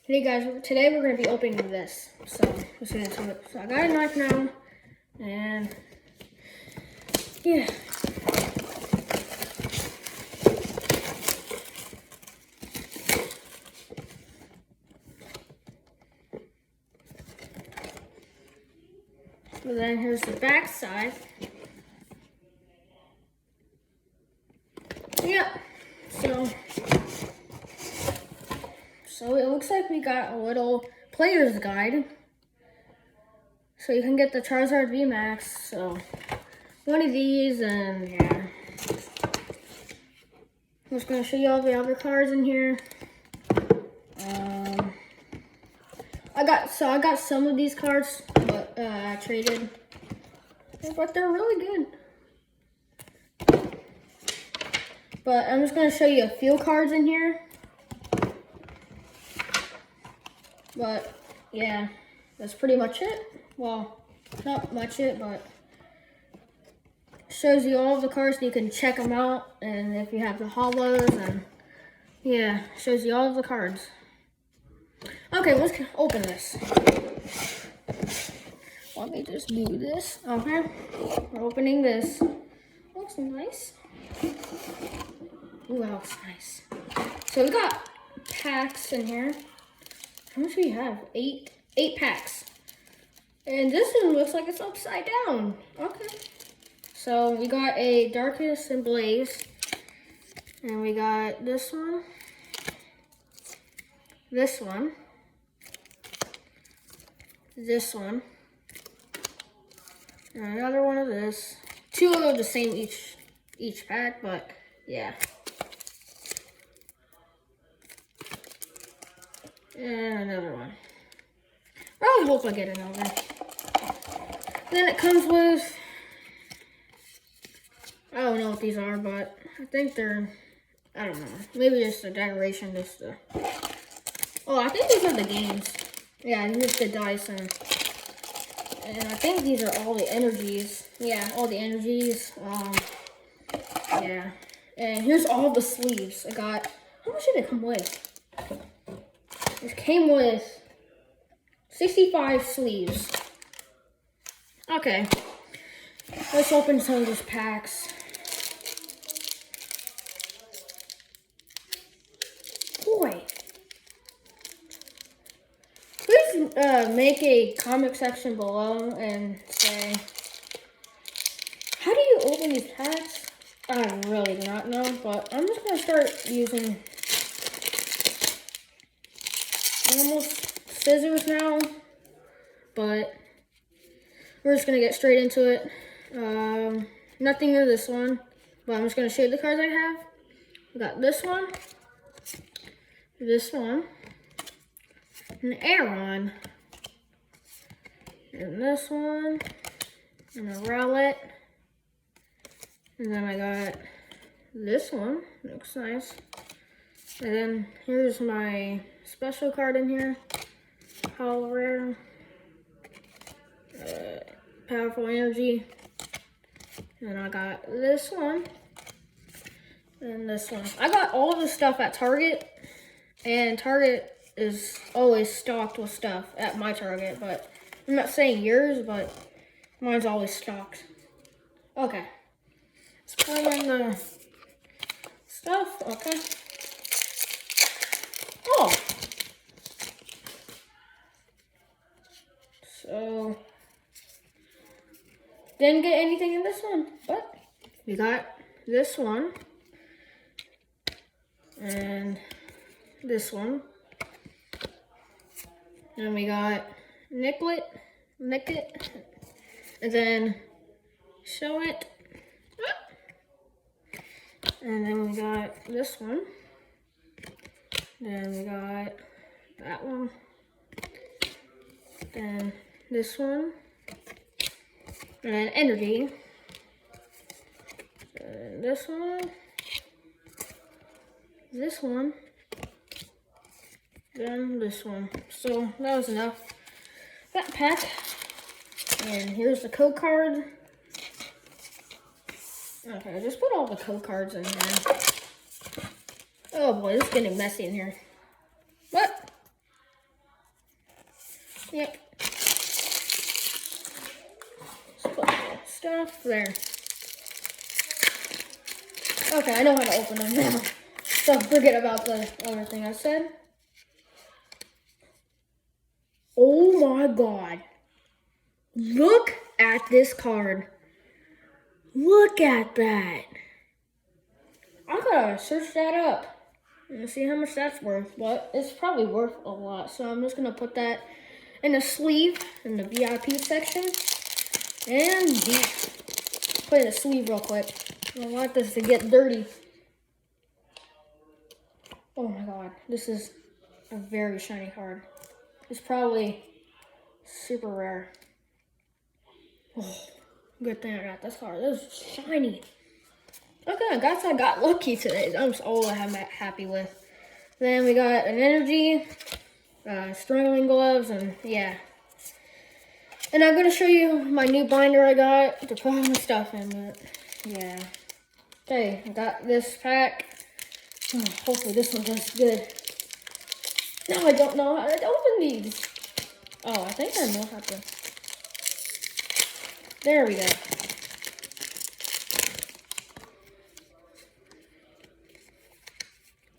Hey guys, today we're going to be opening this. So, let's get into it. So I got a knife now, and yeah. And then here's the back side. Yeah, so it looks like we got a little player's guide. So you can get the Charizard VMAX, so one of these, and yeah. I'm just gonna show you all the other cards in here. I got some of these cards, but I traded. But they're really good. But I'm just gonna show you a few cards in here. But yeah, that's pretty much it. Well, not much it, but shows you all of the cards so you can check them out. And if you have the hollows, and yeah, shows you all of the cards. Okay, let's open this. Let me just do this. Okay, we're opening this. Looks nice. Ooh, that looks nice. So we got packs in here. How much do we have? Eight packs. And this one looks like it's upside down. Okay. So we got a Darkness and Blaze. And we got this one. This one. This one. And another one of this. Two of the same each pack, but yeah. And another one. I hope I get another. Then it comes with, I don't know what these are, but I think they're, I don't know. Maybe just a decoration, oh, I think these are the games. Yeah, here's the dice, and I think these are all the energies. Yeah, all the energies. Yeah. And here's all the sleeves. I got, how much did it come with? It came with 65 sleeves. Okay. Let's open some of these packs. Boy. Please make a comment section below and say, how do you open these packs? I really do not know, but I'm just going to start using almost scissors now, but we're just going to get straight into it. Nothing of this one, but I'm just going to show you the cards I have. We got this one, an Aron, and this one, and a Rowlet, and then I got this one, looks nice, and then here's my special card in here, Hollow Rare, Powerful Energy, and I got this one, and this one. I got all the stuff at Target, and Target is always stocked with stuff at my Target, but I'm not saying yours, but mine's always stocked. Okay. Let's put in the stuff, okay. Oh. So, didn't get anything in this one, but we got this one, and this one. And we got Nickit, and then Show It. And then we got this one. Then we got that one. Then this one. And then Energy. And this one. This one. Then this one. So that was enough. That pack. And here's the code card. Okay, just put all the code cards in here. Oh boy, this is getting messy in here. What? Yep. Let's put the stuff there. Okay, I know how to open them now. So forget about the other thing I said. Oh my god. Look at this card. Look at that. I gotta search that up and see how much that's worth. But it's probably worth a lot. So I'm just gonna put that in the sleeve in the VIP section. And yeah, put it in the sleeve real quick. I don't want this to get dirty. Oh my god, this is a very shiny card. It's probably super rare. Oh, good thing I got this card. This is shiny. Okay, guys, I got lucky today. That's all I'm happy with. Then we got an energy, strangling gloves, and yeah. And I'm gonna show you my new binder I got to put all my stuff in. But yeah. Okay, I got this pack. Oh, hopefully this one does good. No, I don't know how to open these. Oh, I think I know how to. There we go.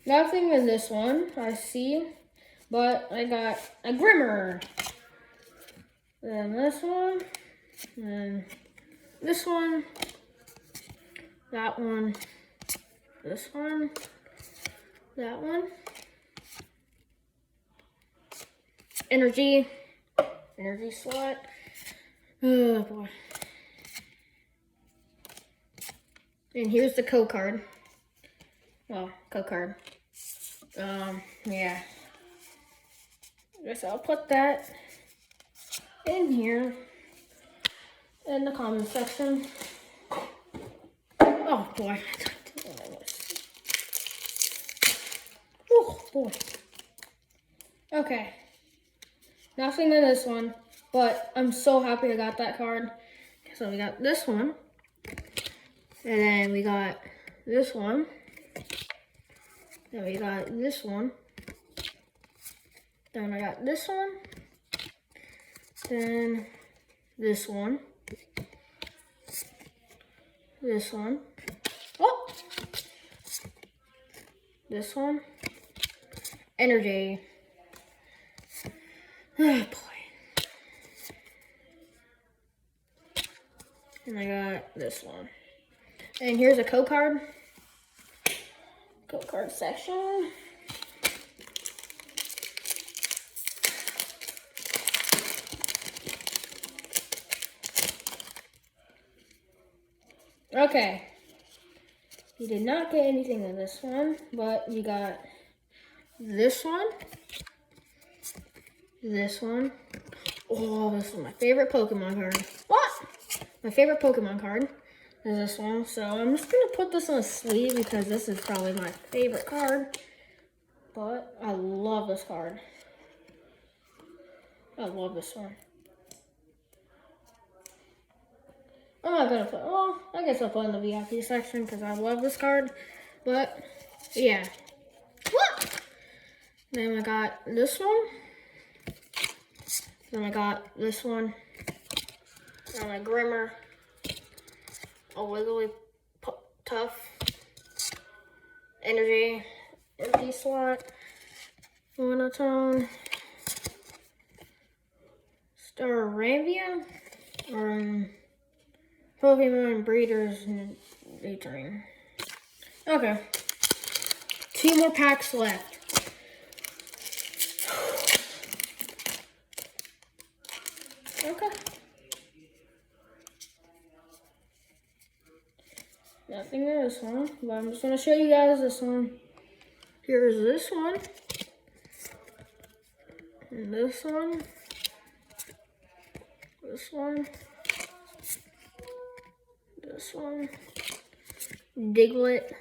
Nothing in this one, I see. But I got a Grimmer. Then this one. Then this one. That one. This one. That one. Energy slot. Oh boy. And here's the code card. Oh, code card. Yeah. Guess I'll put that in here in the comment section. Oh boy. Oh boy. Okay. Nothing in this one, but I'm so happy I got that card. So we got this one. And then we got this one. Then we got this one. Then I got this one. Then this one. This one. Oh! This one. Energy. Oh boy. And I got this one. And here's a code card. Code card section. Okay. You did not get anything in this one, but you got this one. This one. Oh, this is my favorite Pokemon card. What? My favorite Pokemon card is this one. So I'm just going to put this on a sleeve because this is probably my favorite card. But I love this card. I love this one. I'm not going to put, well, I guess I'll put in the VIP section because I love this card. But, yeah. What? Then I got this one. Then I got this one. And a Grimmer. A Wiggly Tough. Energy slot. Monotone. Staravia. Pokemon Breeders Daydream. Okay. 2 more packs left. Okay. Nothing in this one, but I'm just going to show you guys this one. Here's this one. And this one. This one. This one. Diglett.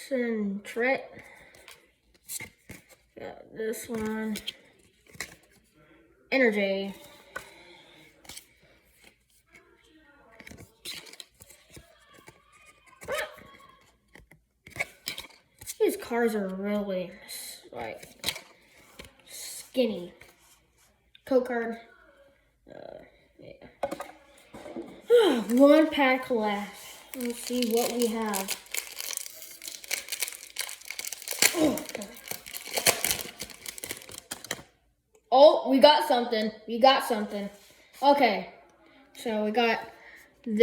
Sentret. Got this one. Energy. These cards are really, like, skinny. code card. Yeah. One pack left. Let's see what we have. Oh, okay. Oh, we got something. We got something. Okay. So we got this.